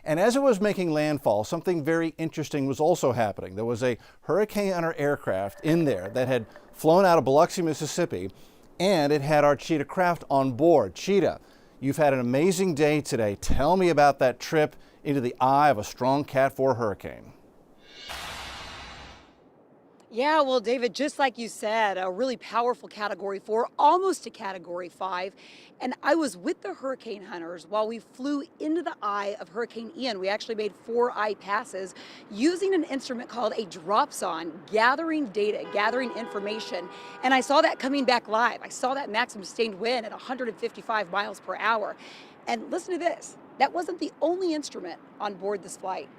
And as it was making landfall, something very interesting was also happening. There was a Hurricane Hunter aircraft in there that had flown out of Biloxi, Mississippi, and it had our Chita Craft on board. Chita, you've had an amazing day today. Tell me about that trip into the eye of a strong Cat 4 hurricane. Yeah, well, David, just like you said, a really powerful Category 4, almost a Category 5. And I was with the hurricane hunters while we flew into the eye of Hurricane Ian. We actually made 4 eye passes using an instrument called a dropson, gathering data, gathering information. And I saw that coming back live. I saw that maximum sustained wind at 155 miles per hour. And listen to this, that wasn't the only instrument on board this flight.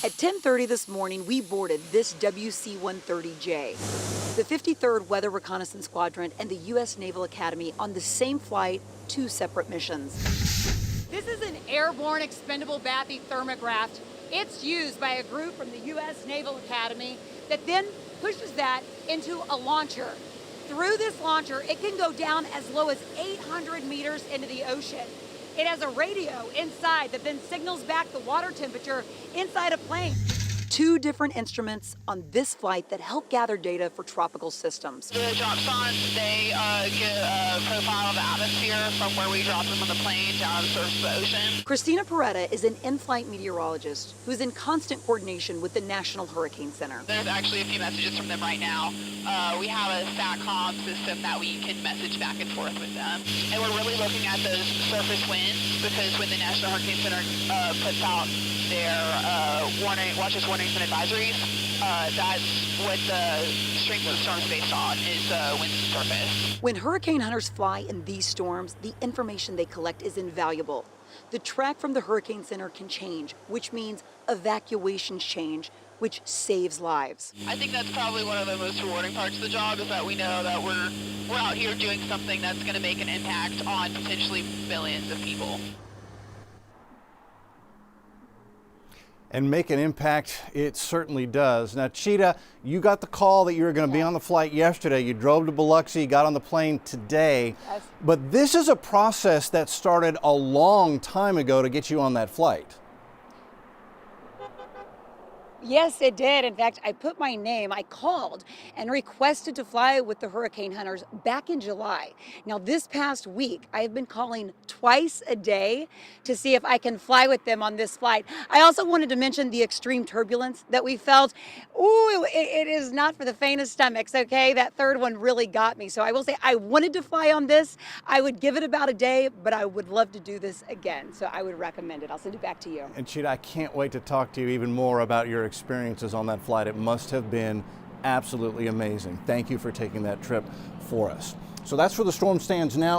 At 10:30 this morning, we boarded this WC-130J, the 53rd Weather Reconnaissance Squadron and the U.S. Naval Academy on the same flight, 2 separate missions. This is an airborne expendable bathy thermograph. It's used by a group from the U.S. Naval Academy that then pushes that into a launcher. Through this launcher, it can go down as low as 800 meters into the ocean. It has a radio inside that then signals back the water temperature inside a plane. 2 different instruments on this flight that help gather data for tropical systems. The dropsons, they get a profile of the atmosphere from where we drop them on the plane down to the surface of the ocean. Christina Peretta is an in-flight meteorologist who's in constant coordination with the National Hurricane Center. There's actually a few messages from them right now. We have a SATCOM system that we can message back and forth with them. And we're really looking at those surface winds because when the National Hurricane Center puts out their watches, warnings, and advisories, that's what the strength of the storm is based on, is winds to surface. When hurricane hunters fly in these storms, the information they collect is invaluable. The track from the Hurricane Center can change, which means evacuations change, which saves lives. I think that's probably one of the most rewarding parts of the job, is that we know that we're out here doing something that's going to make an impact on potentially millions of people. And make an impact, it certainly does. Now, Chita, you got the call that you were going to be on the flight yesterday. You drove to Biloxi, got on the plane today. Yes. But this is a process that started a long time ago to get you on that flight. Yes, it did. In fact, I put my name, I called and requested to fly with the hurricane hunters back in July. Now, this past week, I have been calling twice a day to see if I can fly with them on this flight. I also wanted to mention the extreme turbulence that we felt. Ooh, it is not for the faint of stomachs, okay? That third one really got me. So I will say I wanted to fly on this. I would give it about a day, but I would love to do this again. So I would recommend it. I'll send it back to you. And Chita, I can't wait to talk to you even more about your experiences on that flight. It must have been absolutely amazing. Thank you for taking that trip for us. So that's where the storm stands now.